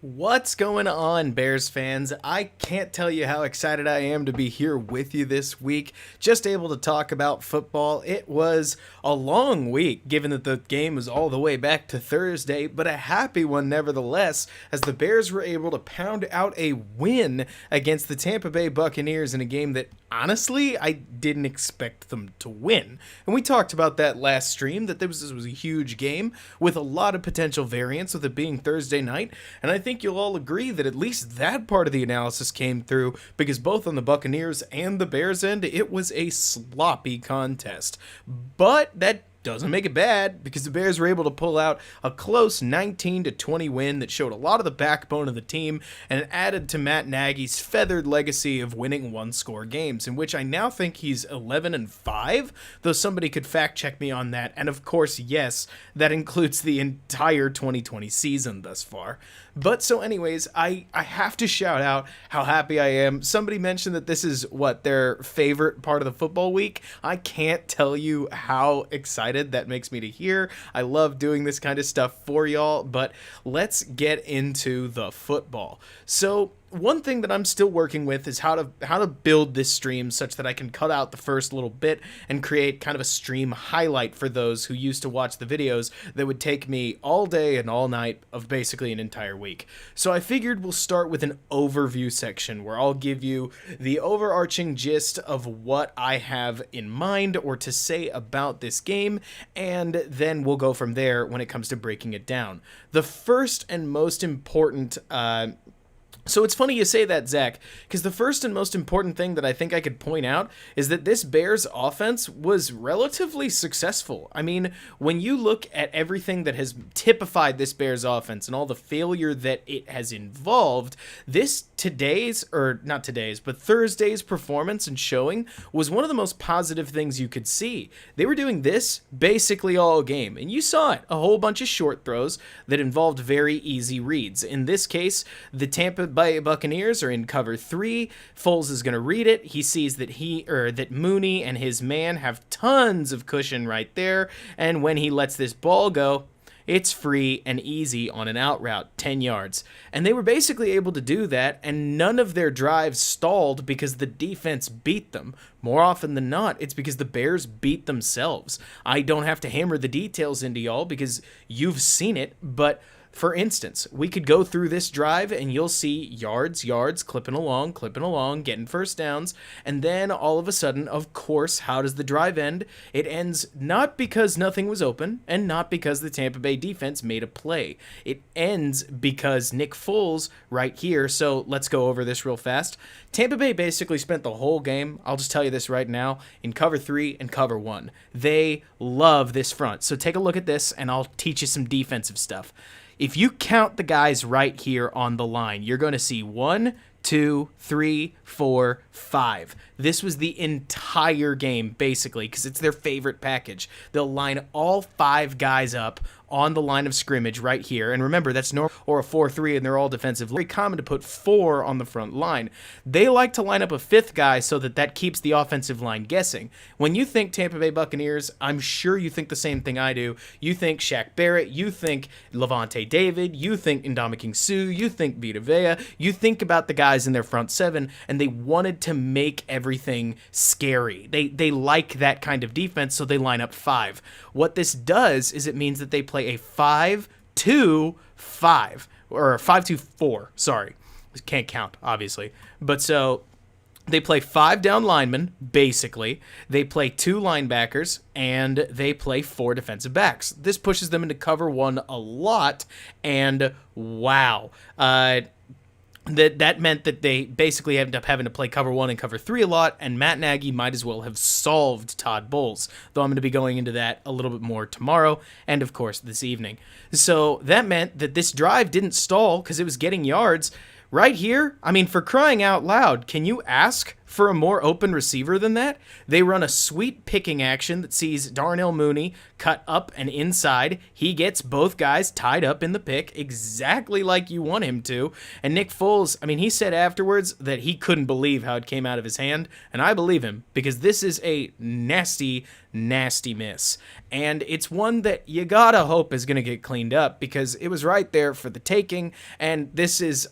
What's going on, Bears fans? I can't tell you how excited I am to be here with you this week, just able to talk about football. It was a long week, given that the game was all the way back to Thursday, but a happy one nevertheless, as the Bears were able to pound out a win against the Tampa Bay Buccaneers in a game that, honestly, I didn't expect them to win. And we talked about that last stream, that this was a huge game with a lot of potential variance with it being Thursday night, and I think you'll all agree that at least that part of the analysis came through, because both on the Buccaneers and the Bears end, it was a sloppy contest. But that doesn't make it bad, because the Bears were able to pull out a close 19-20 win that showed a lot of the backbone of the team and added to Matt Nagy's feathered legacy of winning one-score games, in which I now think he's 11-5, though somebody could fact check me on that. And of course, yes, that includes the entire 2020 season thus far. But so anyways, I have to shout out how happy I am. Somebody mentioned that this is their favorite part of the football week. I can't tell you how excited that makes me to hear. I love doing this kind of stuff for y'all, but let's get into the football. So one thing that I'm still working with is how to build this stream such that I can cut out the first little bit and create kind of a stream highlight for those who used to watch the videos that would take me all day and all night of basically an entire week. So I figured we'll start with an overview section where I'll give you the overarching gist of what I have in mind or to say about this game, and then we'll go from there when it comes to breaking it down. The first and most important So it's funny you say that, Zach, because the first and most important thing that I think I could point out is that this Bears offense was relatively successful. I mean, when you look at everything that has typified this Bears offense and all the failure that it has involved, Thursday's performance and showing was one of the most positive things you could see. They were doing this basically all game, and you saw it. A whole bunch of short throws that involved very easy reads. In this case, the Tampa Bay Buccaneers are in cover 3. Foles is going to read it. He sees that Mooney and his man have tons of cushion right there, and when he lets this ball go, it's free and easy on an out route, 10 yards. And they were basically able to do that, and none of their drives stalled because the defense beat them. More often than not, it's because the Bears beat themselves. I don't have to hammer the details into y'all because you've seen it, but for instance, we could go through this drive and you'll see yards, clipping along, getting first downs, and then all of a sudden, of course, how does the drive end? It ends not because nothing was open and not because the Tampa Bay defense made a play. It ends because Nick Foles right here, so let's go over this real fast. Tampa Bay basically spent the whole game, I'll just tell you this right now, in cover 3 and cover 1. They love this front, so take a look at this and I'll teach you some defensive stuff. If you count the guys right here on the line, you're going to see 1, 2, 3, 4, 5. This was the entire game, basically, because it's their favorite package. They'll line all 5 guys up on the line of scrimmage right here. And remember, that's normal or a 4-3, and they're all defensive. Very common to put 4 on the front line. They like to line up a 5th guy so that keeps the offensive line guessing. When you think Tampa Bay Buccaneers, I'm sure you think the same thing I do. You think Shaq Barrett, you think Levante David, you think Ndamukong Suh, you think Vita Vea, you think about the guys in their front 7, and they wanted to make everything scary. They like that kind of defense, so they line up 5. What this does is it means that they play a 5-2-5, or a 5-2-4, sorry. Can't count, obviously. But so they play 5 down linemen, basically. They play 2 linebackers, and they play 4 defensive backs. This pushes them into cover 1 a lot, and wow. That meant that they basically ended up having to play cover 1 and cover 3 a lot, and Matt Nagy might as well have solved Todd Bowles, though I'm going to be going into that a little bit more tomorrow and, of course, this evening. So that meant that this drive didn't stall because it was getting yards. Right here, I mean, for crying out loud, can you ask for a more open receiver than that, they run a sweet picking action that sees Darnell Mooney cut up and inside. He gets both guys tied up in the pick exactly like you want him to. And Nick Foles, I mean, he said afterwards that he couldn't believe how it came out of his hand. And I believe him, because this is a nasty, nasty miss. And it's one that you gotta hope is going to get cleaned up, because it was right there for the taking. And this is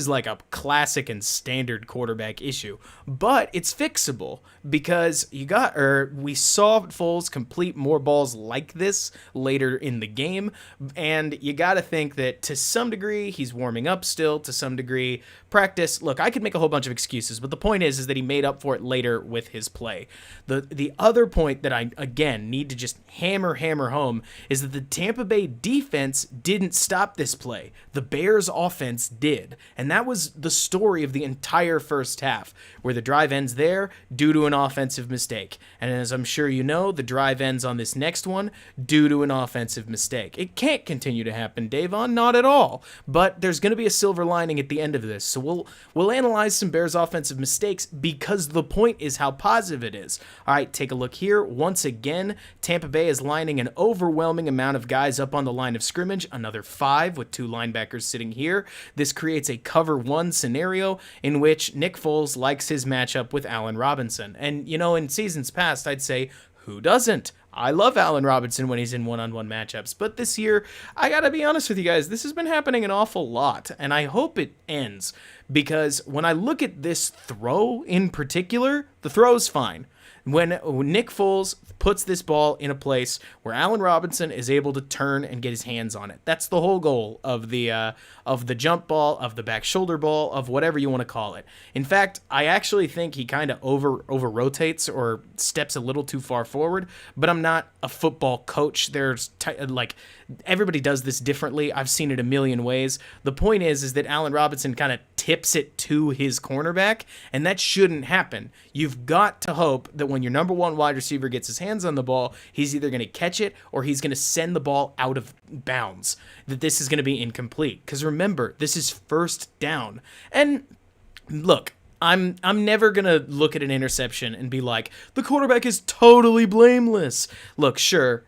like a classic and standard quarterback issue, but it's fixable, because we saw Foles complete more balls like this later in the game. And you got to think that to some degree he's warming up still, to some degree practice. Look, I could make a whole bunch of excuses, but the point is that he made up for it later with his play. The other point that I, again, need to just hammer home is that the Tampa Bay defense didn't stop this play. The Bears offense did. And that was the story of the entire first half, where the drive ends there due to an offensive mistake. And as I'm sure you know, the drive ends on this next one due to an offensive mistake. It can't continue to happen, Davon, not at all. But there's going to be a silver lining at the end of this. So we'll analyze some Bears offensive mistakes, because the point is how positive it is. All right, take a look here. Once again, Tampa Bay is lining an overwhelming amount of guys up on the line of scrimmage, another 5 with 2 linebackers sitting here. This creates a cover 1 scenario in which Nick Foles likes his matchup with Allen Robinson. And, you know, in seasons past, I'd say, who doesn't? I love Allen Robinson when he's in one-on-one matchups, but this year, I gotta be honest with you guys, this has been happening an awful lot, and I hope it ends, because when I look at this throw in particular, the throw's fine. When Nick Foles puts this ball in a place where Allen Robinson is able to turn and get his hands on it. That's the whole goal of the jump ball, of the back shoulder ball, of whatever you want to call it. In fact, I actually think he kind of over rotates or steps a little too far forward, but I'm not a football coach. Everybody does this differently. I've seen it a million ways. The point is that Allen Robinson kind of tips it to his cornerback, and that shouldn't happen. You've got to hope that when your number 1 wide receiver gets his hands on the ball, he's either going to catch it or he's going to send the ball out of bounds, that this is going to be incomplete. Because remember, this is first down. And look, I'm never going to look at an interception and be like, the quarterback is totally blameless. Look, sure,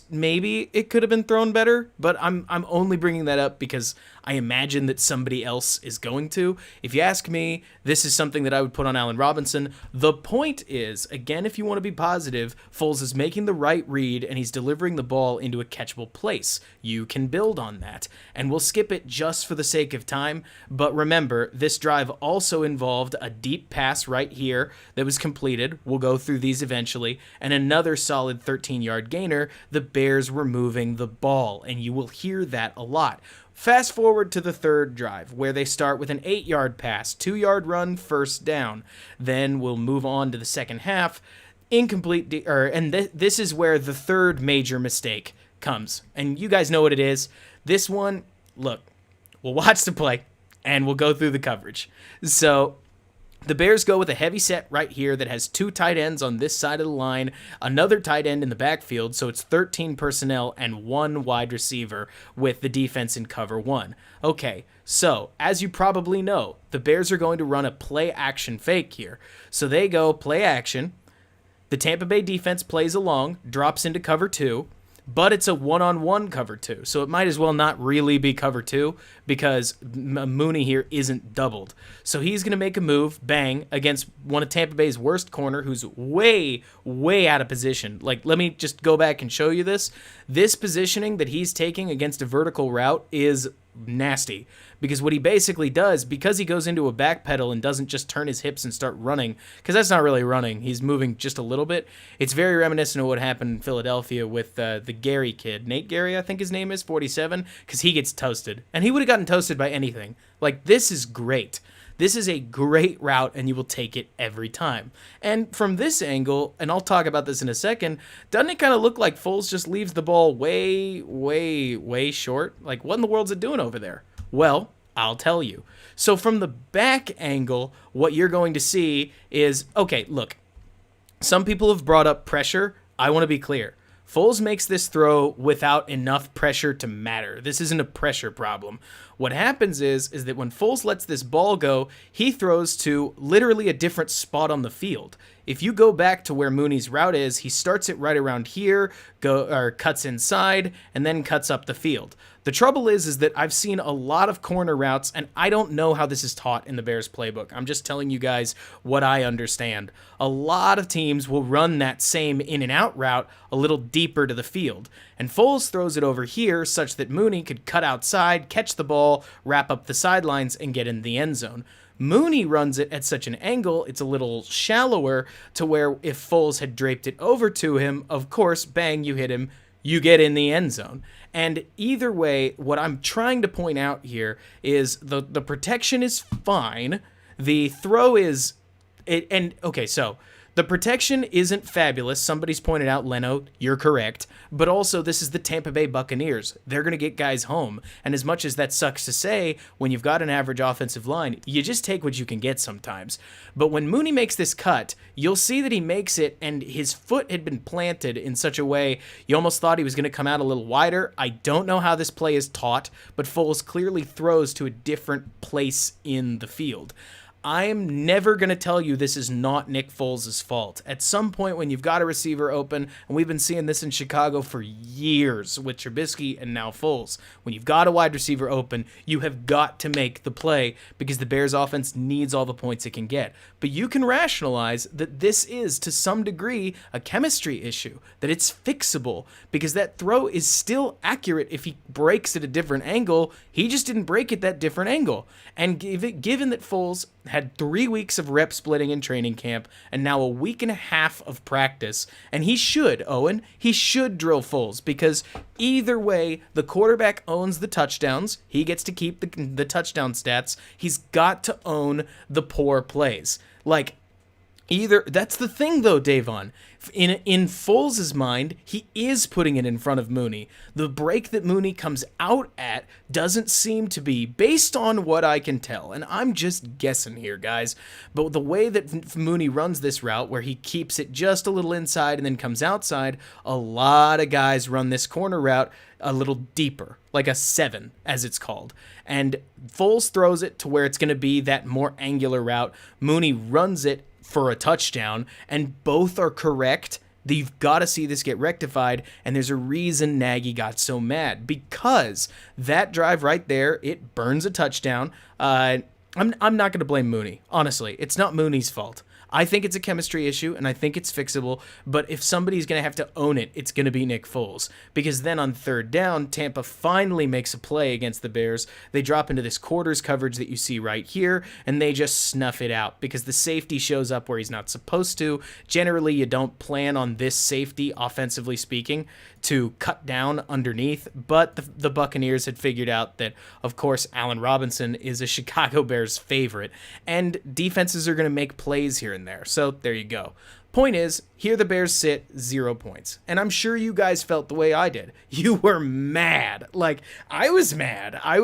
maybe it could have been thrown better, but I'm only bringing that up because I imagine that somebody else is going to. If you ask me, this is something that I would put on Allen Robinson. The point is, again, if you want to be positive, Foles is making the right read and he's delivering the ball into a catchable place. You can build on that. And we'll skip it just for the sake of time. But remember, this drive also involved a deep pass right here that was completed. We'll go through these eventually. And another solid 13-yard gainer. The Bears were moving the ball, and you will hear that a lot. Fast forward to the third drive, where they start with an 8-yard pass, 2-yard run, first down. Then we'll move on to the second half. Incomplete, this is where the third major mistake comes. And you guys know what it is. This one, look, we'll watch the play, and we'll go through the coverage. So the Bears go with a heavy set right here that has 2 tight ends on this side of the line, another tight end in the backfield, so it's 13 personnel and 1 wide receiver with the defense in cover 1. Okay, so as you probably know, the Bears are going to run a play action fake here. So they go play action, the Tampa Bay defense plays along, drops into cover 2, but it's a one-on-one cover 2, so it might as well not really be cover 2 because Mooney here isn't doubled. So he's going to make a move, bang, against one of Tampa Bay's worst corner who's way, way out of position. Like, let me just go back and show you this. This positioning that he's taking against a vertical route is nasty, because what he basically does, because he goes into a back pedal and doesn't just turn his hips and start running, because that's not really running, he's moving just a little bit. It's very reminiscent of what happened in Philadelphia with the Gary kid, Nate Gary, I think his name is, 47, because he gets toasted, and he would have gotten toasted by anything. Like, this is great. This is a great route, and you will take it every time. And from this angle, and I'll talk about this in a second, doesn't it kind of look like Foles just leaves the ball way, way, way short? Like, what in the world's it doing over there? Well, I'll tell you. So from the back angle, what you're going to see is, okay, look, some people have brought up pressure. I want to be clear. Foles makes this throw without enough pressure to matter. This isn't a pressure problem. What happens is that when Foles lets this ball go, he throws to literally a different spot on the field. If you go back to where Mooney's route is, he starts it right around here, cuts inside, and then cuts up the field. The trouble is that I've seen a lot of corner routes, and I don't know how this is taught in the Bears playbook. I'm just telling you guys what I understand. A lot of teams will run that same in and out route a little deeper to the field, and Foles throws it over here such that Mooney could cut outside, catch the ball, wrap up the sidelines, and get in the end zone. Mooney runs it at such an angle, it's a little shallower, to where if Foles had draped it over to him, of course, bang, you hit him, you get in the end zone. And either way, what I'm trying to point out here is the protection is fine. The throw is... So the protection isn't fabulous. Somebody's pointed out, Leno, you're correct. But also, this is the Tampa Bay Buccaneers. They're going to get guys home. And as much as that sucks to say, when you've got an average offensive line, you just take what you can get sometimes. But when Mooney makes this cut, you'll see that he makes it, and his foot had been planted in such a way you almost thought he was going to come out a little wider. I don't know how this play is taught, but Foles clearly throws to a different place in the field. I'm never going to tell you this is not Nick Foles' fault. At some point when you've got a receiver open, and we've been seeing this in Chicago for years with Trubisky and now Foles, when you've got a wide receiver open, you have got to make the play because the Bears offense needs all the points it can get. But you can rationalize that this is, to some degree, a chemistry issue, that it's fixable because that throw is still accurate if he breaks at a different angle. He just didn't break at that different angle. And given that Foles had 3 weeks of rep splitting in training camp and now a week and a half of practice, and he should drill Foles because either way, the quarterback owns the touchdowns. He gets to keep the touchdown stats. He's got to own the poor plays. That's the thing, though, Davon. In Foles' mind, he is putting it in front of Mooney. The break that Mooney comes out at doesn't seem to be, based on what I can tell, and I'm just guessing here, guys, but the way that Mooney runs this route, where he keeps it just a little inside and then comes outside, a lot of guys run this corner route a little deeper, like a 7, as it's called. And Foles throws it to where it's going to be that more angular route. Mooney runs it for a touchdown, and both are correct. You've got to see this get rectified, and there's a reason Nagy got so mad, because that drive right there, it burns a touchdown. I'm not going to blame Mooney. Honestly, it's not Mooney's fault. I think it's a chemistry issue, and I think it's fixable, but if somebody's going to have to own it, it's going to be Nick Foles, because then on third down, Tampa finally makes a play against the Bears. They drop into this quarters coverage that you see right here, and they just snuff it out, because the safety shows up where he's not supposed to. Generally, you don't plan on this safety, offensively speaking, to cut down underneath, but the Buccaneers had figured out that, of course, Allen Robinson is a Chicago Bears favorite, and defenses are going to make plays here and there. So there you go. Point is, here the Bears sit 0 points. And I'm sure you guys felt the way I did. You were mad. I was mad. I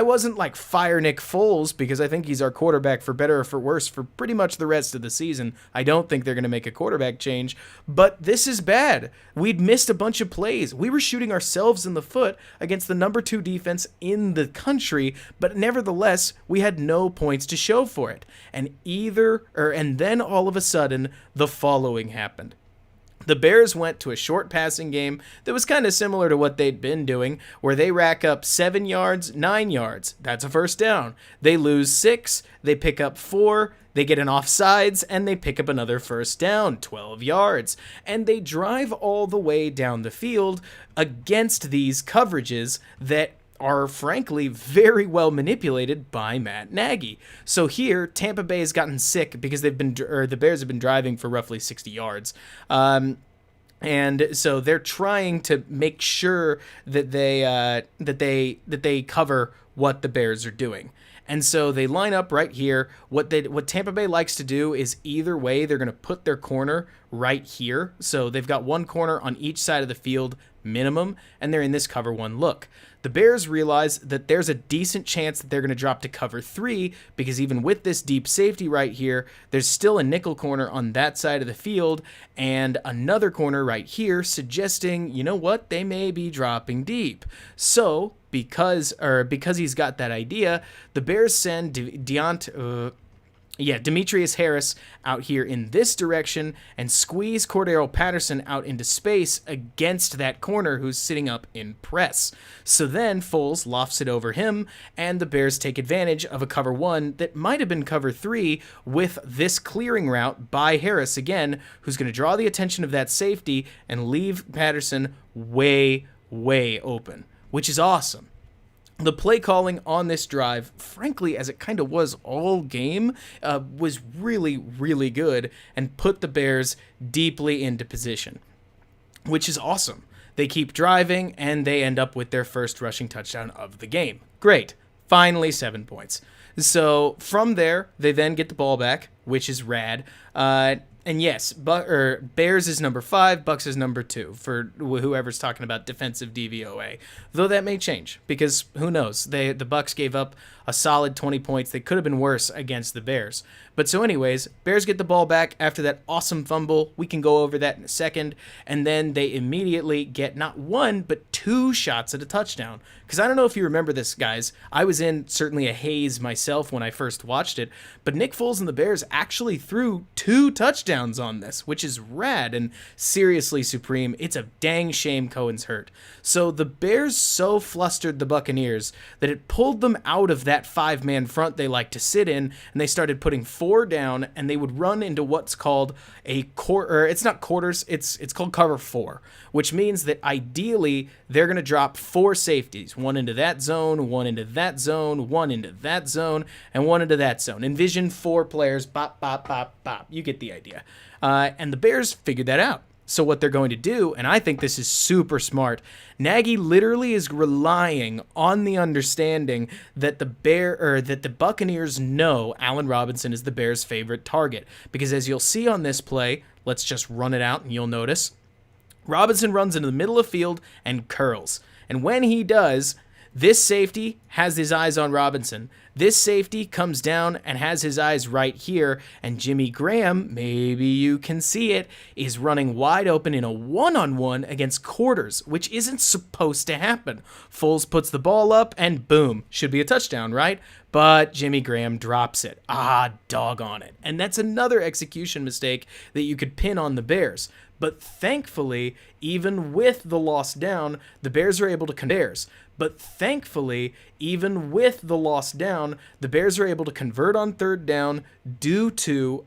wasn't like fire Nick Foles, because I think he's our quarterback for better or for worse for pretty much the rest of the season. I don't think they're going to make a quarterback change, but this is bad. We'd missed a bunch of plays. We were shooting ourselves in the foot against the number 2 defense in the country, but nevertheless, we had no points to show for it. And then all of a sudden, the following happened. The Bears went to a short passing game that was kind of similar to what they'd been doing, where they rack up 7 yards, 9 yards. That's a first down. They lose 6, they pick up 4, they get an offsides, and they pick up another first down, 12 yards. And they drive all the way down the field against these coverages that are frankly very well manipulated by Matt Nagy. So here, Tampa Bay has gotten sick because the Bears have been driving for roughly 60 yards. And so they're trying to make sure that they cover what the Bears are doing. And so they line up right here. What Tampa Bay likes to do is either way, they're going to put their corner right here. So they've got one corner on each side of the field, minimum, and they're in this cover 1 look. The Bears realize that there's a decent chance that they're going to drop to cover 3 because even with this deep safety right here, there's still a nickel corner on that side of the field and another corner right here suggesting, you know what, they may be dropping deep. So, because he's got that idea, the Bears send Demetrius Harris out here in this direction and squeeze Cordarrelle Patterson out into space against that corner who's sitting up in press. So then Foles lofts it over him, and the Bears take advantage of a cover 1 that might have been cover 3 with this clearing route by Harris again, who's going to draw the attention of that safety and leave Patterson way, way open, which is awesome. The play calling on this drive, frankly, as it kind of was all game, was really, really good and put the Bears deeply into position, which is awesome. They keep driving, and they end up with their first rushing touchdown of the game. Great. Finally, 7 points. So from there, they then get the ball back, which is rad. And yes, Bears is number 5, Bucks is number 2 for whoever's talking about defensive DVOA. Though that may change because who knows? The Bucks gave up a solid 20 points. They could have been worse against the Bears. But so anyways, Bears get the ball back after that awesome fumble. We can go over that in a second. And then they immediately get not 1, but 2 shots at a touchdown. Because I don't know if you remember this, guys. I was in certainly a haze myself when I first watched it. But Nick Foles and the Bears actually threw 2 touchdowns on this, which is rad and seriously supreme. It's a dang shame Cohen's hurt. So the Bears so flustered the Buccaneers that it pulled them out of that 5-man front they like to sit in, and they started putting 4 down, and they would run into what's called a quarter. It's not quarters. It's called cover 4, which means that ideally they're going to drop 4 safeties, 1 into that zone, 1 into that zone, 1 into that zone, and 1 into that zone. Envision 4 players, bop, bop, bop, bop. You get the idea. And the Bears figured that out. So what they're going to do, and I think this is super smart, Nagy literally is relying on the understanding that the Buccaneers know Allen Robinson is the Bears' favorite target. Because as you'll see on this play, let's just run it out and you'll notice, Robinson runs into the middle of the field and curls. And when he does, this safety has his eyes on Robinson. This safety comes down and has his eyes right here, and Jimmy Graham, maybe you can see it, is running wide open in a one-on-one against quarters, which isn't supposed to happen. Foles puts the ball up, and boom, should be a touchdown, right? But Jimmy Graham drops it. Doggone it. And that's another execution mistake that you could pin on the Bears. But thankfully, even with the loss down, the Bears are able to convert. But thankfully, even with the loss down, the Bears are able to convert on 3rd down due to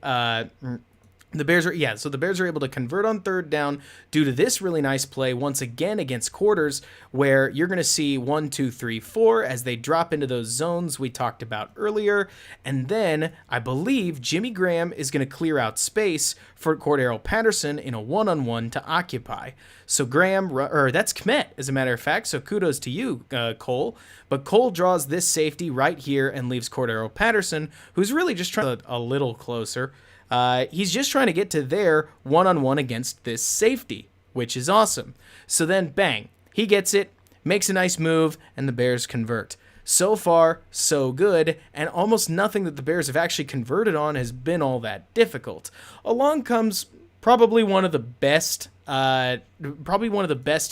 the Bears are able to convert on 3rd down due to this really nice play once again against quarters, where you're going to see 1, 2, 3, 4 as they drop into those zones we talked about earlier. And then I believe Jimmy Graham is going to clear out space for Cordarrelle Patterson in a one-on-one to occupy. So that's Kmet, as a matter of fact. So kudos to you, Cole. But Cole draws this safety right here and leaves Cordarrelle Patterson, who's really just trying a little closer. He's just trying to get to their one-on-one against this safety, which is awesome. So then, bang, he gets it, makes a nice move, and the Bears convert. So far, so good, and almost nothing that the Bears have actually converted on has been all that difficult. Along comes probably one of the best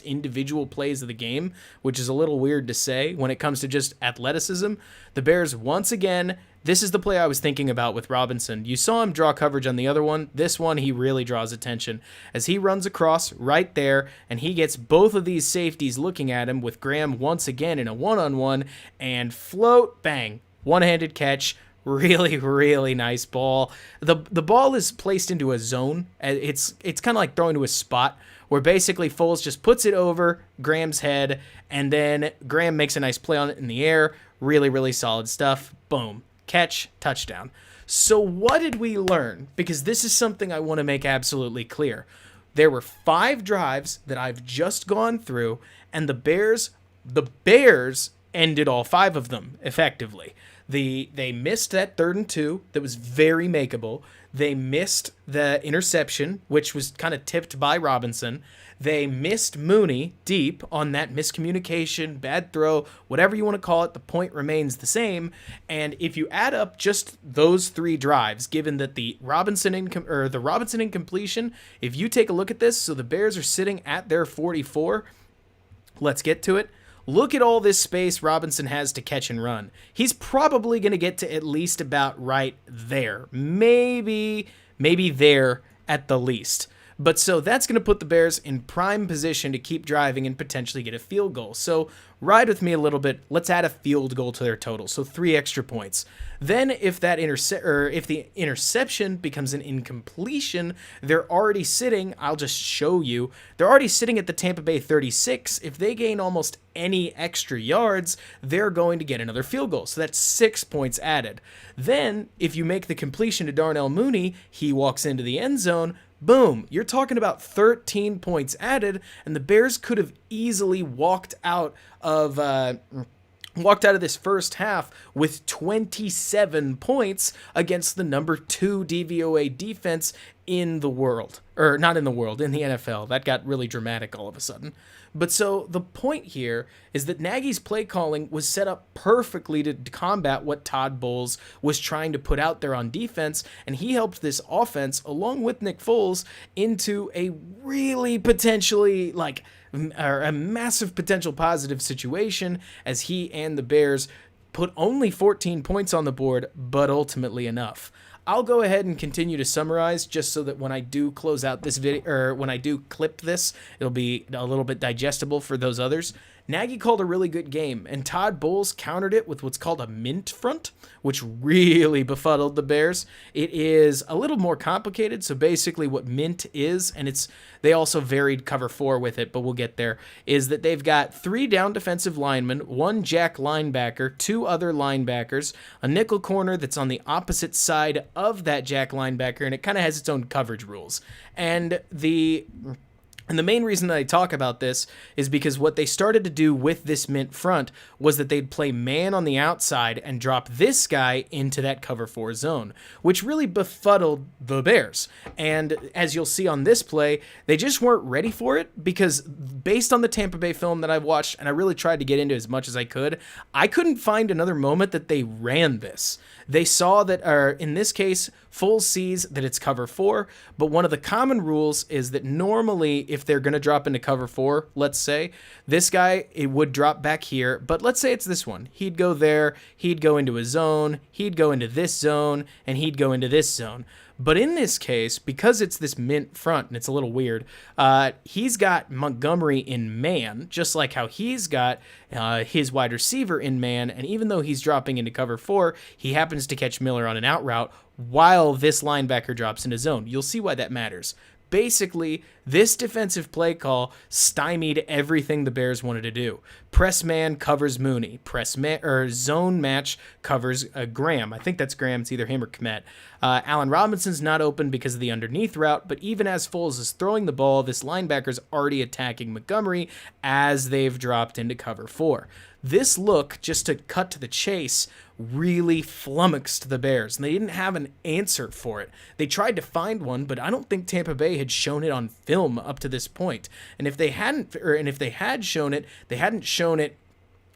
individual plays of the game, which is a little weird to say when it comes to just athleticism. The Bears, once again, this is the play I was thinking about with Robinson. You saw him draw coverage on the other one. This one, he really draws attention as he runs across right there, and he gets both of these safeties looking at him with Graham once again in a one-on-one, and float, bang, one-handed catch. Really, really nice ball. The ball is placed into a zone. It's kind of like throwing to a spot where basically Foles just puts it over Graham's head, and then Graham makes a nice play on it in the air. Really, really solid stuff. Boom. Catch, touchdown. So what did we learn? Because this is something I want to make absolutely clear. There were 5 drives that I've just gone through, and the Bears ended all 5 of them effectively. They missed that 3rd and 2 that was very makeable. They missed the interception, which was kind of tipped by Robinson. They missed Mooney deep on that miscommunication, bad throw, whatever you want to call it. The point remains the same. And if you add up just those 3 drives, given that the Robinson incompletion, if you take a look at this, so the Bears are sitting at their 44. Let's get to it. Look at all this space Robinson has to catch and run. He's probably going to get to at least about right there. Maybe there at the least. But so that's going to put the Bears in prime position to keep driving and potentially get a field goal. So ride with me a little bit. Let's add a field goal to their total. So 3 extra points. Then if if the interception becomes an incompletion, they're already sitting, I'll just show you, they're already sitting at the Tampa Bay 36. If they gain almost any extra yards, they're going to get another field goal. So that's 6 points added. Then if you make the completion to Darnell Mooney, he walks into the end zone. Boom, you're talking about 13 points added, and the Bears could have easily walked out of this first half with 27 points against the number 2 DVOA defense in the world. Or not in the world, in the NFL. That got really dramatic all of a sudden. But so the point here is that Nagy's play calling was set up perfectly to combat what Todd Bowles was trying to put out there on defense, and he helped this offense, along with Nick Foles, into a really potentially a massive potential positive situation as he and the Bears put only 14 points on the board, but ultimately enough. I'll go ahead and continue to summarize just so that when I do close out this video, or when I do clip this, it'll be a little bit digestible for those others. Nagy called a really good game, and Todd Bowles countered it with what's called a mint front, which really befuddled the Bears. It is a little more complicated, so basically what mint is, and they also varied cover 4 with it, but we'll get there, is that they've got 3 down defensive linemen, 1 jack linebacker, 2 other linebackers, a nickel corner that's on the opposite side of that jack linebacker, and it kind of has its own coverage rules. And the main reason that I talk about this is because what they started to do with this mint front was that they'd play man on the outside and drop this guy into that cover 4 zone, which really befuddled the Bears. And as you'll see on this play, they just weren't ready for it because based on the Tampa Bay film that I've watched, and I really tried to get into as much as I couldn't find another moment that they ran this. They saw that, or in this case, Foles sees that it's cover 4, but one of the common rules is that normally if they're going to drop into cover 4, let's say, this guy, it would drop back here, but let's say it's this one. He'd go there, he'd go into a zone, he'd go into this zone, and he'd go into this zone. But in this case, because it's this mint front and it's a little weird, he's got Montgomery in man, just like how he's got his wide receiver in man. And even though he's dropping into cover 4, he happens to catch Miller on an out route while this linebacker drops into zone. You'll see why that matters. Basically, this defensive play call stymied everything the Bears wanted to do. Press man covers Mooney. Zone match covers Graham. I think that's Graham. It's either him or Kmet. Allen Robinson's not open because of the underneath route, but even as Foles is throwing the ball, this linebacker's already attacking Montgomery as they've dropped into cover 4. This look, just to cut to the chase, really flummoxed the Bears, and they didn't have an answer for it. They tried to find one, but I don't think Tampa Bay had shown it on film up to this point. And if they had shown it, they hadn't shown it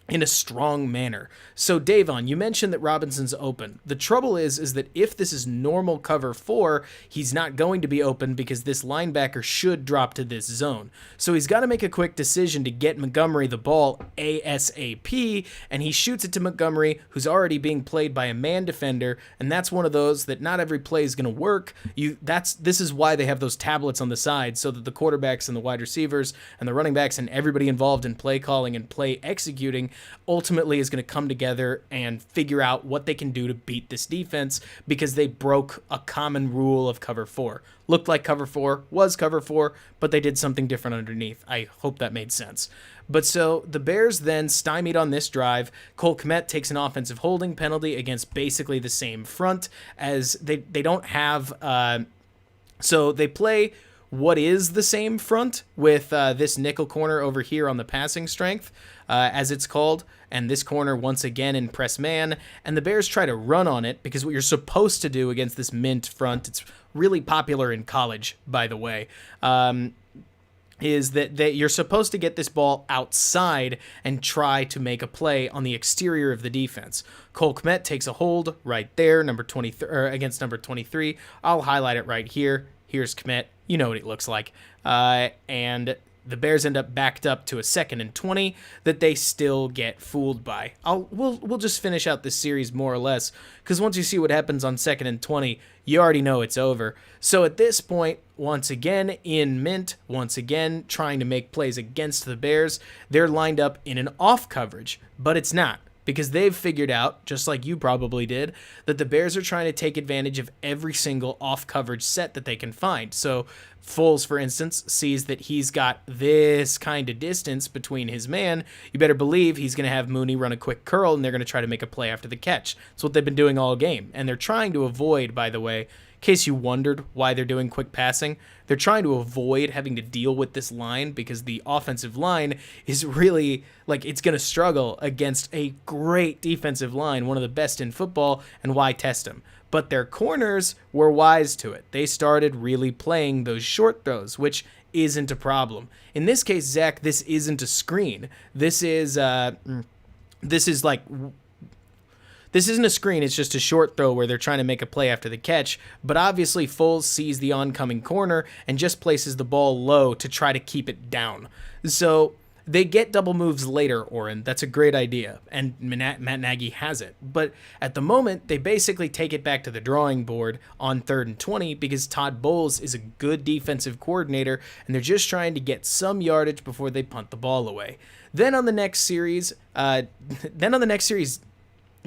in a strong manner. So Davon, you mentioned that Robinson's open. The trouble is that if this is normal cover 4, he's not going to be open because this linebacker should drop to this zone. So he's got to make a quick decision to get Montgomery the ball ASAP, and he shoots it to Montgomery, who's already being played by a man defender, and that's one of those that not every play is going to work. This is why they have those tablets on the side, so that the quarterbacks and the wide receivers and the running backs and everybody involved in play calling and play executing ultimately is going to come together and figure out what they can do to beat this defense because they broke a common rule of cover 4. Looked like cover 4, was cover 4, but they did something different underneath. I hope that made sense. But so the Bears then stymied on this drive. Cole Kmet takes an offensive holding penalty against basically the same front as they don't have. So they play what is the same front with this nickel corner over here on the passing strength, as it's called, and this corner once again in press man, and the Bears try to run on it because what you're supposed to do against this mint front, it's really popular in college, by the way, is that you're supposed to get this ball outside and try to make a play on the exterior of the defense. Cole Kmet takes a hold right there, number 23 against number 23. I'll highlight it right here. Here's Kmet. You know what it looks like. And the Bears end up backed up to a 2nd and 20 that they still get fooled by. We'll just finish out this series more or less, because once you see what happens on 2nd and 20, you already know it's over. So at this point, once again in mint, once again trying to make plays against the Bears, they're lined up in an off coverage, but it's not. Because they've figured out, just like you probably did, that the Bears are trying to take advantage of every single off-coverage set that they can find. So Foles, for instance, sees that he's got this kind of distance between his man. You better believe he's going to have Mooney run a quick curl, and they're going to try to make a play after the catch. That's what they've been doing all game. And they're trying to avoid, by the way, in case you wondered why they're doing quick passing, they're trying to avoid having to deal with this line because the offensive line is really, it's going to struggle against a great defensive line, one of the best in football, and why test them? But their corners were wise to it. They started really playing those short throws, which isn't a problem. In this case, Zach, this isn't a screen. This isn't a screen, it's just a short throw where they're trying to make a play after the catch, but obviously Foles sees the oncoming corner and just places the ball low to try to keep it down. So they get double moves later, Oren. That's a great idea, and Matt Nagy has it. But at the moment, they basically take it back to the drawing board on 3rd and 20 because Todd Bowles is a good defensive coordinator, and they're just trying to get some yardage before they punt the ball away. Then on the next series,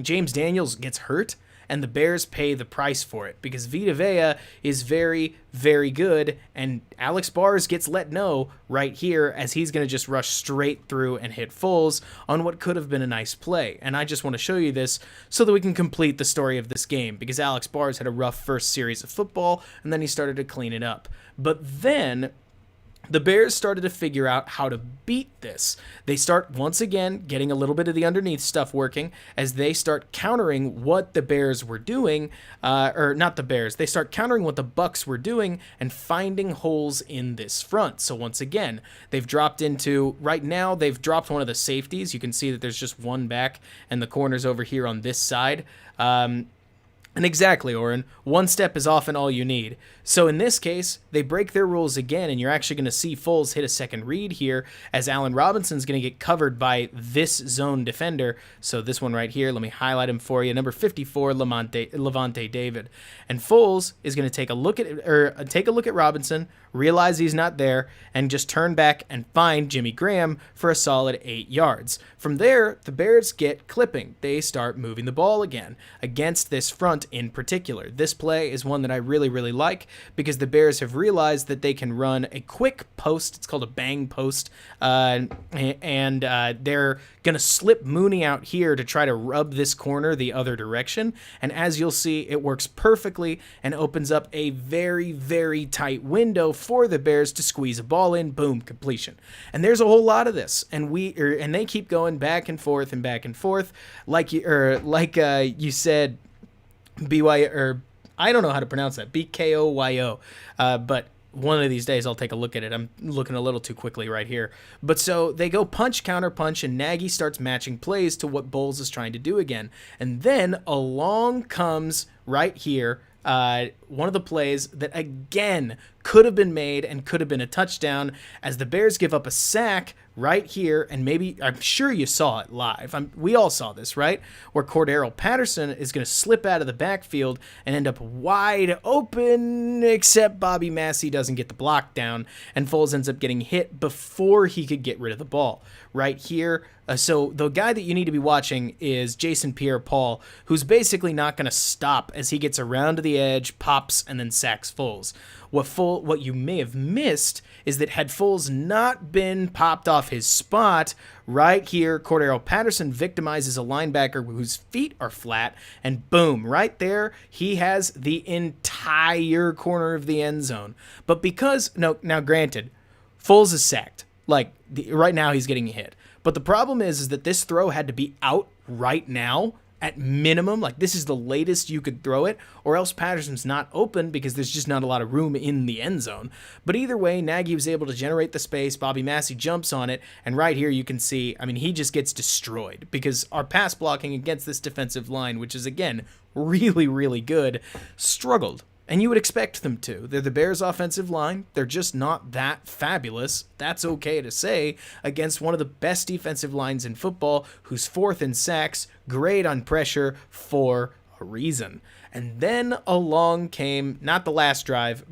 James Daniels gets hurt, and the Bears pay the price for it because Vita Vea is very, very good, and Alex Bars gets let know right here as he's going to just rush straight through and hit Foles on what could have been a nice play. And I just want to show you this so that we can complete the story of this game because Alex Bars had a rough first series of football, and then he started to clean it up. But then the Bears started to figure out how to beat this. They start, once again, getting a little bit of the underneath stuff working as they start countering what the Bears were doing, not the Bears, they start countering what the Bucs were doing and finding holes in this front. So once again, right now, they've dropped one of the safeties. You can see that there's just one back and the corner's over here on this side. And exactly, Oren, one step is often all you need. So in this case, they break their rules again, and you're actually going to see Foles hit a second read here as Allen Robinson's going to get covered by this zone defender. So this one right here, let me highlight him for you, number 54, Levante David. And Foles is going to take a look at Robinson, realize he's not there, and just turn back and find Jimmy Graham for a solid 8 yards. From there, the Bears get clipping. They start moving the ball again against this front in particular. This play is one that I really, really like because the Bears have realized that they can run a quick post. It's called a bang post, and they're going to slip Mooney out here to try to rub this corner the other direction. And as you'll see, it works perfectly and opens up a very, very tight window for the Bears to squeeze a ball in. Boom, completion. And there's a whole lot of this, and they keep going back and forth and back and forth, like you said, I don't know how to pronounce that, BKOYO, but one of these days I'll take a look at it. I'm looking a little too quickly right here. But so they go punch, counter punch, and Nagy starts matching plays to what Bowles is trying to do again. And then along comes right here one of the plays that again could have been made and could have been a touchdown as the Bears give up a sack right here, and I'm sure you saw it live. We all saw this, right? Where Cordero Patterson is going to slip out of the backfield and end up wide open, except Bobby Massey doesn't get the block down, and Foles ends up getting hit before he could get rid of the ball. Right here, so the guy that you need to be watching is Jason Pierre-Paul, who's basically not going to stop as he gets around to the edge, pops, and then sacks Foles. What you may have missed is that had Foles not been popped off off his spot. Right here, Cordero Patterson victimizes a linebacker whose feet are flat, and boom, right there, he has the entire corner of the end zone. But now granted, Foles is sacked. Right now he's getting hit. But the problem is that this throw had to be out right now at minimum. This is the latest you could throw it, or else Patterson's not open because there's just not a lot of room in the end zone. But either way, Nagy was able to generate the space. Bobby Massey jumps on it, and right here you can see, he just gets destroyed because our pass blocking against this defensive line, which is, again, really, really good, struggled. And you would expect them to. They're the Bears' offensive line. They're just not that fabulous. That's okay to say against one of the best defensive lines in football, who's fourth in sacks, great on pressure for a reason. And then along came, not the last drive,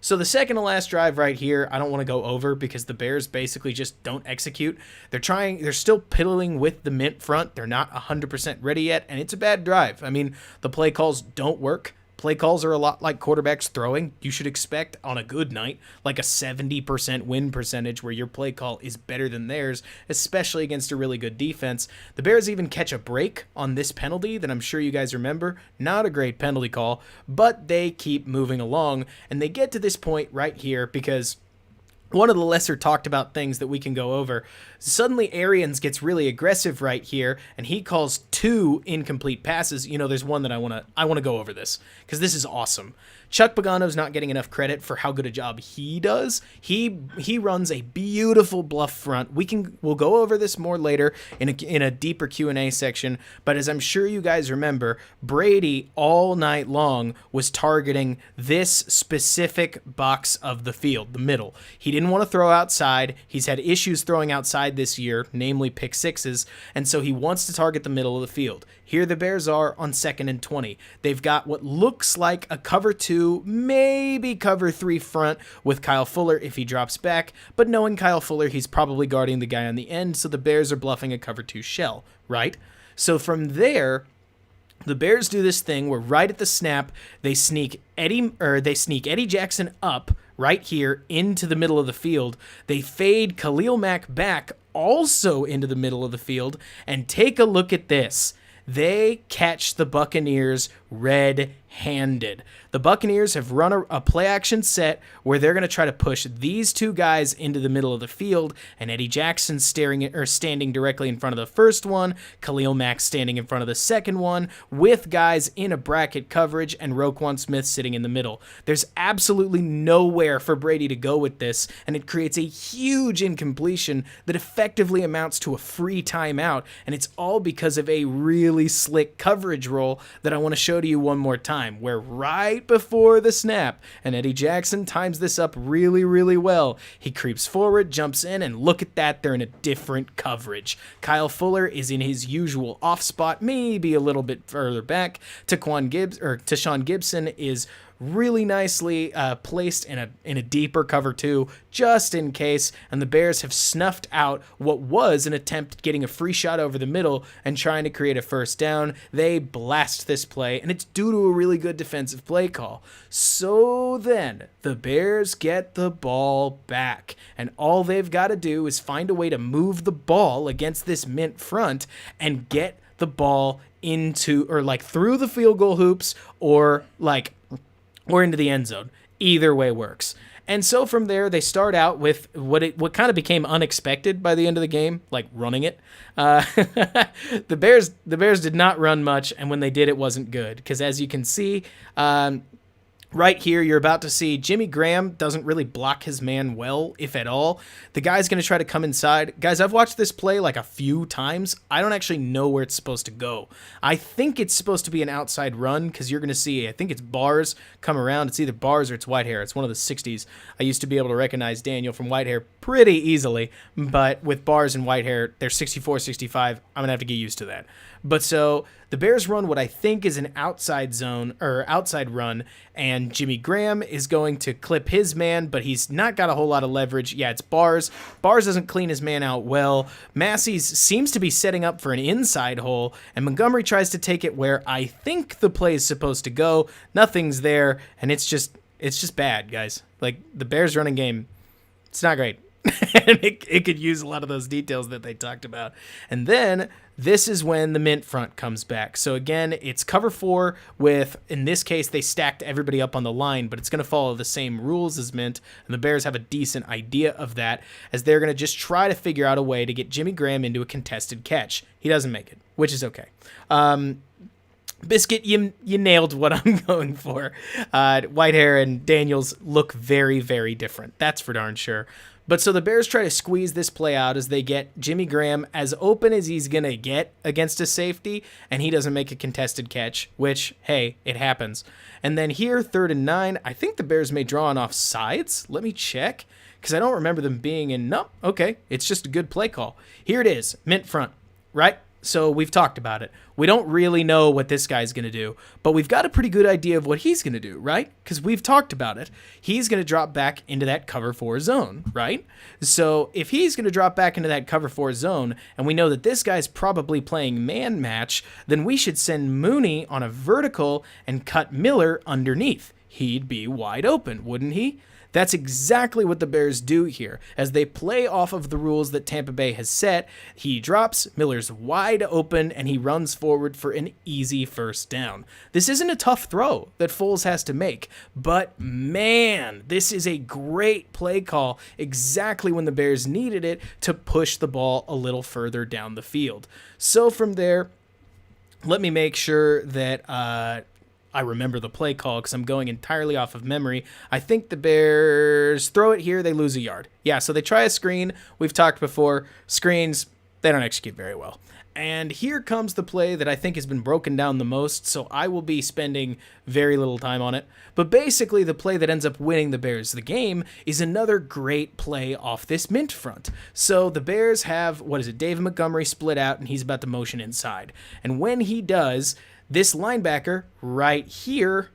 so the second to last drive right here, I don't want to go over because the Bears basically just don't execute. They're still piddling with the mint front. They're not 100% ready yet, and it's a bad drive. The play calls don't work. Play calls are a lot like quarterbacks throwing. You should expect on a good night, like a 70% win percentage where your play call is better than theirs, especially against a really good defense. The Bears even catch a break on this penalty that I'm sure you guys remember. Not a great penalty call, but they keep moving along, and they get to this point right here because one of the lesser talked about things that we can go over, suddenly Arians gets really aggressive right here, and he calls 2 incomplete passes. There's one that I want to go over this because this is awesome. Chuck Pagano's not getting enough credit for how good a job he does. He runs a beautiful bluff front. We'll go over this more later in a deeper Q&A section, but as I'm sure you guys remember, Brady all night long was targeting this specific box of the field, the middle. He didn't want to throw outside. He's had issues throwing outside this year, namely pick sixes, and so he wants to target the middle of the field. Here the Bears are on 2nd and 20. They've got what looks like a cover 2, maybe cover 3 front with Kyle Fuller if he drops back, but knowing Kyle Fuller, he's probably guarding the guy on the end, so the Bears are bluffing a cover 2 shell, right? So from there, the Bears do this thing where right at the snap, they sneak Eddie Jackson up right here into the middle of the field. They fade Khalil Mack back also into the middle of the field, and take a look at this. They catch the Buccaneers red-handed. The Buccaneers have run a play-action set where they're going to try to push these 2 guys into the middle of the field, and Eddie Jackson standing directly in front of the first one, Khalil Mack standing in front of the second one, with guys in a bracket coverage, and Roquan Smith sitting in the middle. There's absolutely nowhere for Brady to go with this, and it creates a huge incompletion that effectively amounts to a free timeout, and it's all because of a really slick coverage roll that I want to show to you one more time, where right before the snap, and Eddie Jackson times this up really, really well. He creeps forward, jumps in, and look at that, they're in a different coverage. Kyle Fuller is in his usual off spot, maybe a little bit further back. Tashawn Gibson is really nicely placed in a deeper cover 2, just in case, and the Bears have snuffed out what was an attempt at getting a free shot over the middle and trying to create a first down. They blast this play, and it's due to a really good defensive play call. So then, the Bears get the ball back, and all they've got to do is find a way to move the ball against this mint front and get the ball into, or through the field goal hoops, or into the end zone. Either way works. And so from there, they start out with what kind of became unexpected by the end of the game, running it. The Bears did not run much, and when they did, it wasn't good. Because as you can see, right here, you're about to see Jimmy Graham doesn't really block his man well, if at all. The guy's going to try to come inside. Guys, I've watched this play a few times. I don't actually know where it's supposed to go. I think it's supposed to be an outside run because you're going to see, I think it's bars come around. It's either bars or it's Whitehair. It's one of the 60s. I used to be able to recognize Daniel from Whitehair pretty easily, but with bars and Whitehair, they're 64, 65. I'm going to have to get used to that. But so the Bears run what I think is an outside zone or outside run, and Jimmy Graham is going to clip his man, but he's not got a whole lot of leverage. Yeah, it's Bars. Bars doesn't clean his man out well. Massey's seems to be setting up for an inside hole, and Montgomery tries to take it where I think the play is supposed to go. Nothing's there, and it's just bad, guys. The Bears running game, it's not great. And it could use a lot of those details that they talked about. And then this is when the mint front comes back. So again, it's cover 4 with, in this case, they stacked everybody up on the line, but it's going to follow the same rules as mint. And the Bears have a decent idea of that, as they're going to just try to figure out a way to get Jimmy Graham into a contested catch. He doesn't make it, which is okay. Biscuit, you nailed what I'm going for. Whitehair and Daniels look very, very different. That's for darn sure. But so the Bears try to squeeze this play out as they get Jimmy Graham as open as he's going to get against a safety, and he doesn't make a contested catch, which, hey, it happens. And then here, 3rd and 9, I think the Bears may draw on offsides. Let me check, because I don't remember them being in. No, okay, it's just a good play call. Here it is, mint front, right? So we've talked about it. We don't really know what this guy's going to do, but we've got a pretty good idea of what he's going to do, right? Because we've talked about it. He's going to drop back into that cover 4 zone, right? So if he's going to drop back into that cover 4 zone, and we know that this guy's probably playing man match, then we should send Mooney on a vertical and cut Miller underneath. He'd be wide open, wouldn't he? That's exactly what the Bears do here. As they play off of the rules that Tampa Bay has set, he drops, Miller's wide open, and he runs forward for an easy first down. This isn't a tough throw that Foles has to make, but man, this is a great play call exactly when the Bears needed it to push the ball a little further down the field. So from there, let me make sure that I remember the play call because I'm going entirely off of memory. I think the Bears throw it here. They lose a yard. Yeah, so they try a screen. We've talked before. Screens, they don't execute very well. And here comes the play that I think has been broken down the most, so I will be spending very little time on it. But basically, the play that ends up winning the Bears the game is another great play off this mint front. So the Bears have, David Montgomery split out, and he's about to motion inside. And when he does, this linebacker right here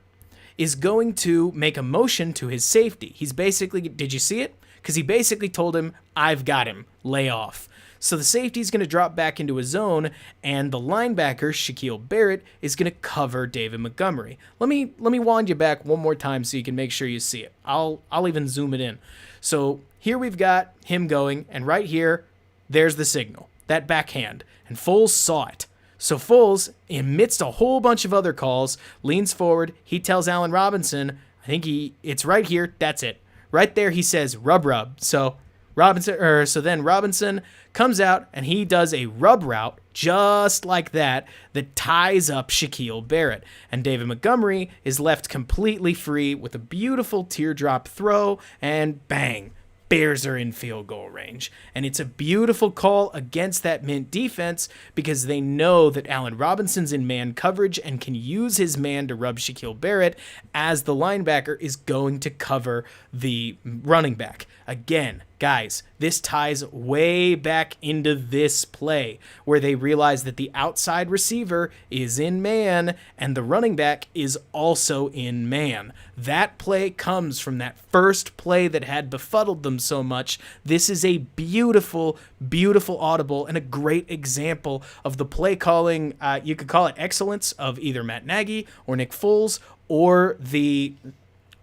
is going to make a motion to his safety. He's basically, did you see it? Because he basically told him, I've got him, lay off. So the safety's going to drop back into a zone, and the linebacker, Shaquille Barrett, is going to cover David Montgomery. Let me wind you back one more time so you can make sure you see it. I'll even zoom it in. So here we've got him going, and right here, there's the signal, that backhand, and Foles saw it. So Foles, amidst a whole bunch of other calls, leans forward. He tells Allen Robinson, it's right here. That's it. Right there, he says, rub. So then Robinson comes out and he does a rub route just like that ties up Shaquille Barrett. And David Montgomery is left completely free with a beautiful teardrop throw, and bang. Bears are in field goal range. And it's a beautiful call against that mint defense because they know that Allen Robinson's in man coverage and can use his man to rub Shaquille Barrett as the linebacker is going to cover the running back. Again, guys, this ties way back into this play where they realize that the outside receiver is in man and the running back is also in man. That play comes from that first play that had befuddled them so much. This is a beautiful, beautiful audible and a great example of the play calling, you could call it excellence, of either Matt Nagy or Nick Foles or the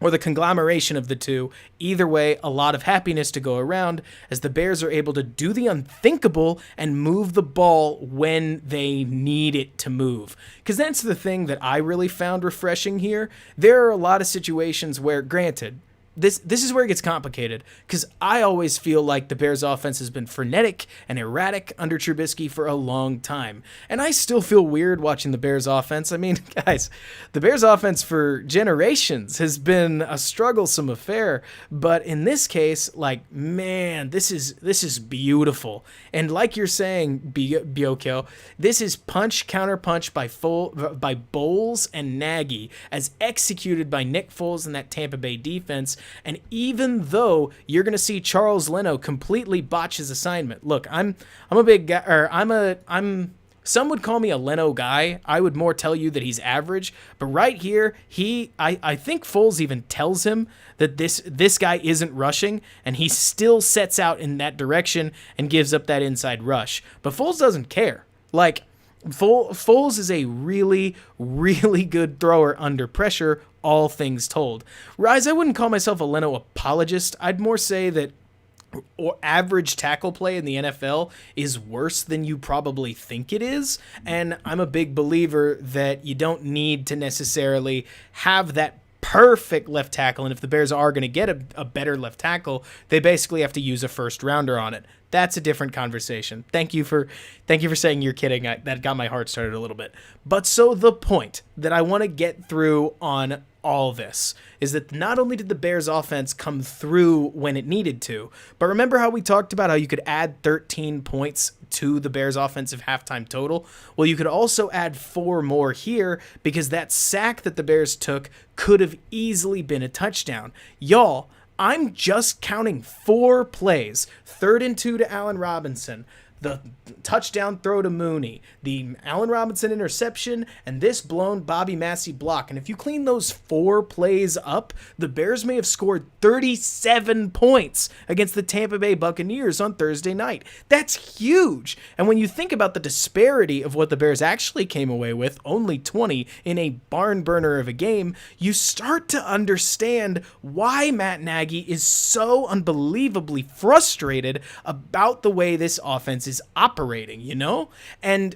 conglomeration of the two. Either way, a lot of happiness to go around as the Bears are able to do the unthinkable and move the ball when they need it to move. Because that's the thing that I really found refreshing here. There are a lot of situations where, granted, this is where it gets complicated, because I always feel like the Bears offense has been frenetic and erratic under Trubisky for a long time. And I still feel weird watching the Bears offense. I mean, guys, the Bears offense for generations has been a strugglesome affair. But in this case, like, man, this is beautiful. And like you're saying, Biocchio, this is punch, counter punch by Bowles and Nagy as executed by Nick Foles and that Tampa Bay defense. And even though you're going to see Charles Leno completely botch his assignment, look, I'm a big guy, or some would call me a Leno guy. I would more tell you that he's average. But right here, I think Foles even tells him that this guy isn't rushing, and he still sets out in that direction and gives up that inside rush. But Foles doesn't care. Like, Foles is a really, really good thrower under pressure, all things told. Rise, I wouldn't call myself a Leno apologist. I'd more say that or average tackle play in the NFL is worse than you probably think it is. And I'm a big believer that you don't need to necessarily have that perfect left tackle. And if the Bears are going to get a better left tackle, they basically have to use a first rounder on it. That's a different conversation. Thank you for saying you're kidding. That got my heart started a little bit. But so the point that I want to get through on all this is that not only did the Bears offense come through when it needed to, but remember how we talked about how you could add 13 points to the Bears offensive halftime total? Well, you could also add 4 more here because that sack that the Bears took could have easily been a touchdown. Y'all, I'm just counting 4 plays. 3rd and 2 to Allen Robinson, the touchdown throw to Mooney, the Allen Robinson interception, and this blown Bobby Massey block. And if you clean those 4 plays up, the Bears may have scored 37 points against the Tampa Bay Buccaneers on Thursday night. That's huge. And when you think about the disparity of what the Bears actually came away with, only 20 in a barn burner of a game, you start to understand why Matt Nagy is so unbelievably frustrated about the way this offense is operating, you know? And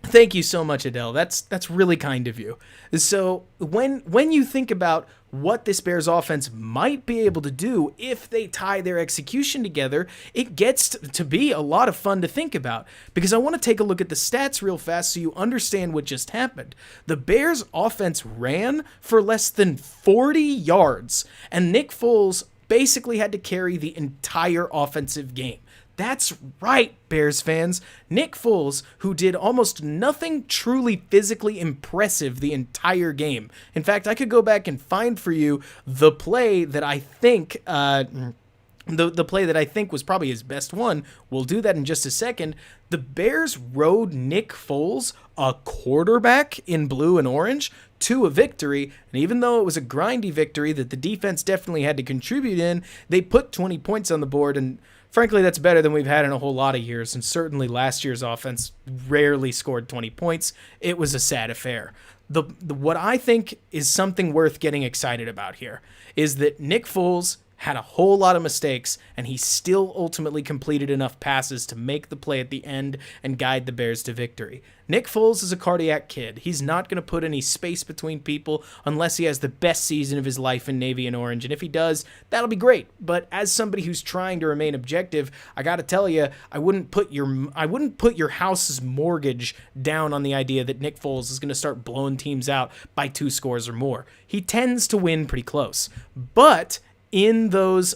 thank you so much, Adele. That's really kind of you. So when you think about what this Bears offense might be able to do if they tie their execution together, it gets to be a lot of fun to think about, because I want to take a look at the stats real fast so you understand what just happened. The Bears offense ran for less than 40 yards, and Nick Foles basically had to carry the entire offensive game. That's right, Bears fans. Nick Foles, who did almost nothing truly physically impressive the entire game. In fact, I could go back and find for you the play that I think the play that I think was probably his best one. We'll do that in just a second. The Bears rode Nick Foles, a quarterback in blue and orange, to a victory. And even though it was a grindy victory that the defense definitely had to contribute in, they put 20 points on the board. And frankly, that's better than we've had in a whole lot of years. And certainly last year's offense rarely scored 20 points. It was a sad affair. What I think is something worth getting excited about here is that Nick Foles had a whole lot of mistakes, and he still ultimately completed enough passes to make the play at the end and guide the Bears to victory. Nick Foles is a cardiac kid. He's not going to put any space between people unless he has the best season of his life in navy and orange, and if he does, that'll be great. But as somebody who's trying to remain objective, I got to tell you, I wouldn't put your house's mortgage down on the idea that Nick Foles is going to start blowing teams out by 2 scores or more. He tends to win pretty close, but in those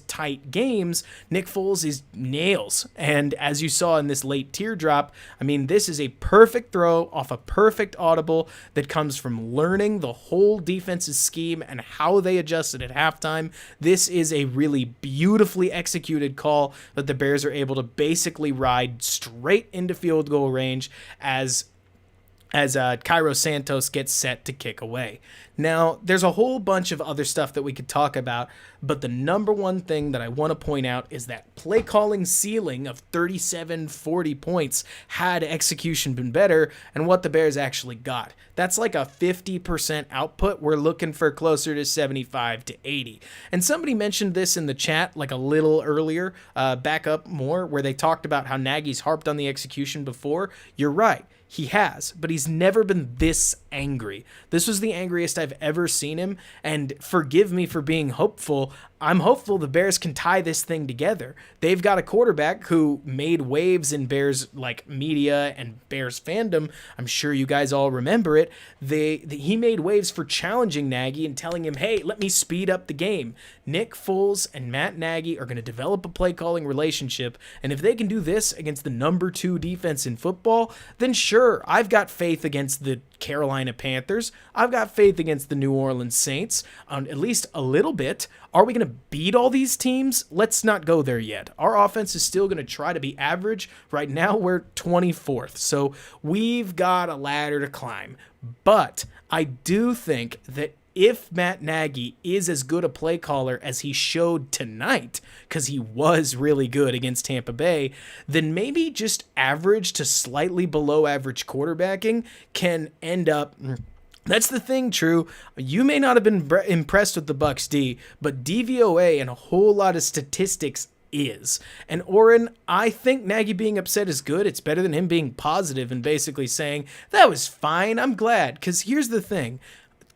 tight games, Nick Foles is nails. And as you saw in this late teardrop, I mean, this is a perfect throw off a perfect audible that comes from learning the whole defense's scheme and how they adjusted at halftime. This is a really beautifully executed call that the Bears are able to basically ride straight into field goal range as Cairo Santos gets set to kick away. Now, there's a whole bunch of other stuff that we could talk about, but the number one thing that I want to point out is that play calling ceiling of 37-40 points had execution been better, and what the Bears actually got. That's like a 50% output. We're looking for closer to 75 to 80. And somebody mentioned this in the chat like a little earlier, back up more, where they talked about how Nagy's harped on the execution before. You're right. He has, but he's never been this angry. This was the angriest I've ever seen him, and forgive me for being hopeful. I'm hopeful the Bears can tie this thing together. They've got a quarterback who made waves in Bears like media and Bears fandom. I'm sure you guys all remember it. He made waves for challenging Nagy and telling him, hey, let me speed up the game. Nick Foles and Matt Nagy are going to develop a play calling relationship, and if they can do this against the number 2 defense in football, then sure, I've got faith against the Carolina Panthers. I've got faith against the New Orleans Saints, at least a little bit. Are we going to beat all these teams? Let's not go there yet. Our offense is still going to try to be average. Right now, we're 24th, so we've got a ladder to climb. But I do think that if Matt Nagy is as good a play caller as he showed tonight, because he was really good against Tampa Bay, then maybe just average to slightly below average quarterbacking can end up That's the thing, True. You may not have been impressed with the Bucks D, but DVOA and a whole lot of statistics is. And Oren, I think Nagy being upset is good. It's better than him being positive and basically saying, that was fine, I'm glad. Because here's the thing.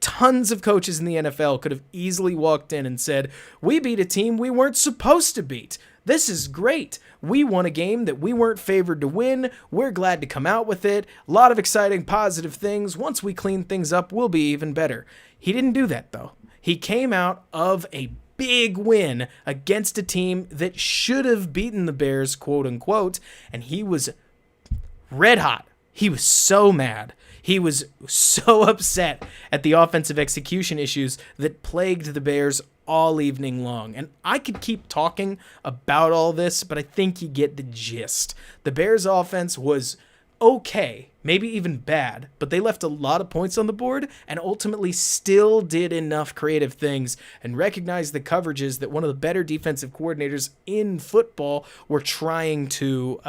Tons of coaches in the NFL could have easily walked in and said, we beat a team we weren't supposed to beat. This is great. We won a game that we weren't favored to win. We're glad to come out with it. A lot of exciting, positive things. Once we clean things up, we'll be even better. He didn't do that, though. He came out of a big win against a team that should have beaten the Bears, quote unquote, and he was red hot. He was so mad. He was so upset at the offensive execution issues that plagued the Bears all evening long. And I could keep talking about all this, but I think you get the gist. The Bears offense was okay, maybe even bad, but they left a lot of points on the board and ultimately still did enough creative things and recognized the coverages that one of the better defensive coordinators in football were trying to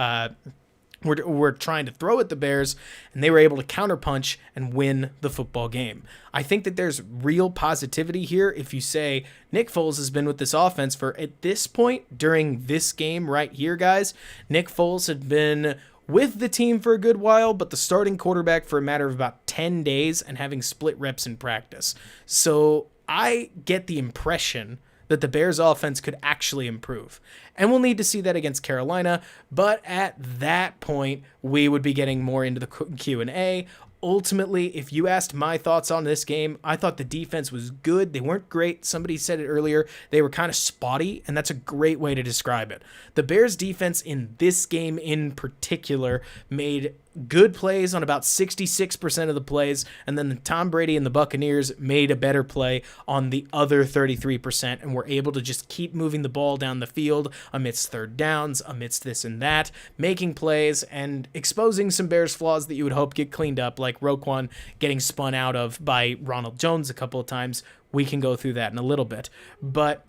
We're trying to throw at the Bears, and they were able to counterpunch and win the football game. I think that there's real positivity here if you say Nick Foles has been with this offense for, at this point, during this game right here, guys, Nick Foles had been with the team for a good while, but the starting quarterback for a matter of about 10 days and having split reps in practice. So I get the impression that the Bears offense could actually improve. And we'll need to see that against Carolina, but at that point, we would be getting more into the Q&A. Ultimately, if you asked my thoughts on this game, I thought the defense was good. They weren't great. Somebody said it earlier. They were kind of spotty, and that's a great way to describe it. The Bears defense in this game in particular made good plays on about 66% of the plays, and then the Tom Brady and the Buccaneers made a better play on the other 33% and were able to just keep moving the ball down the field amidst third downs, amidst this and that, making plays and exposing some Bears flaws that you would hope get cleaned up, like Roquan getting spun out of by Ronald Jones a couple of times. We can go through that in a little bit. But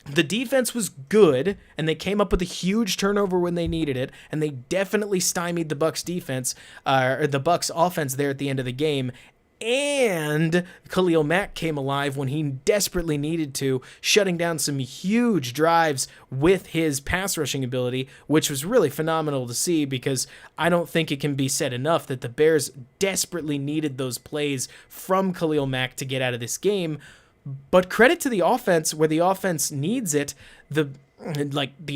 the defense was good, and they came up with a huge turnover when they needed it, and they definitely stymied the Bucs defense, or the Bucs offense there at the end of the game. And Khalil Mack came alive when he desperately needed to, shutting down some huge drives with his pass rushing ability, which was really phenomenal to see because I don't think it can be said enough that the Bears desperately needed those plays from Khalil Mack to get out of this game. But credit to the offense where the offense needs it. The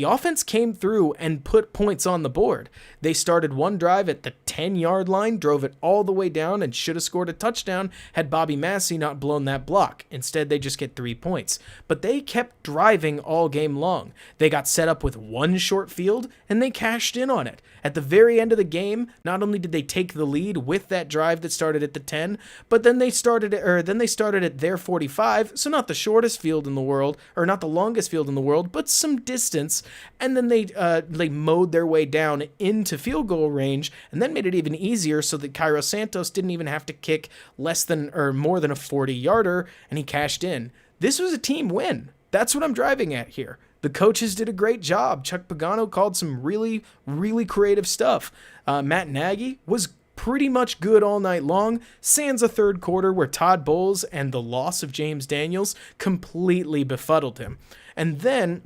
offense came through and put points on the board. They started one drive at the 10-yard line, drove it all the way down, and should have scored a touchdown had Bobby Massey not blown that block. Instead, they just get 3 points. But they kept driving all game long. They got set up with one short field, and they cashed in on it. At the very end of the game, not only did they take the lead with that drive that started at the 10, but then they started at their 45, so not the shortest field in the world, or not the longest field in the world, but some distance, and then they mowed their way down into field goal range, and then made it even easier so that Cairo Santos didn't even have to kick less than or more than a 40-yarder, and he cashed in. This was a team win. That's what I'm driving at here. The coaches did a great job. Chuck Pagano called some really, really creative stuff. Matt Nagy was pretty much good all night long, sans a third quarter where Todd Bowles and the loss of James Daniels completely befuddled him. And then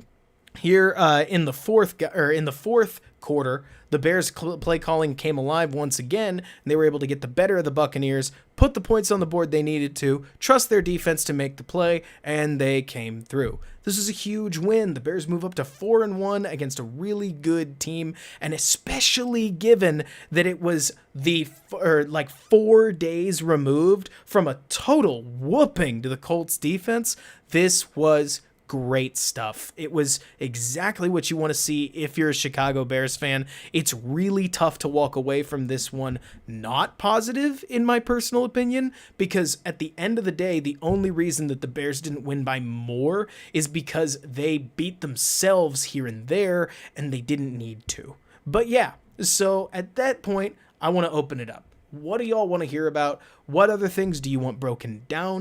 here in the fourth quarter, the Bears play calling came alive once again, and they were able to get the better of the Buccaneers, put the points on the board they needed to, trust their defense to make the play, and they came through. This is a huge win. The Bears move up to 4-1 against a really good team, and especially given that it was 4 days removed from a total whooping to the Colts defense, this was great stuff. It was exactly what you want to see if you're a Chicago Bears fan. It's really tough to walk away from this one not positive, in my personal opinion, because at the end of the day, the only reason that the Bears didn't win by more is because they beat themselves here and there, and they didn't need to. But yeah, so at that point, I want to open it up. What do y'all want to hear about? What other things do you want broken down?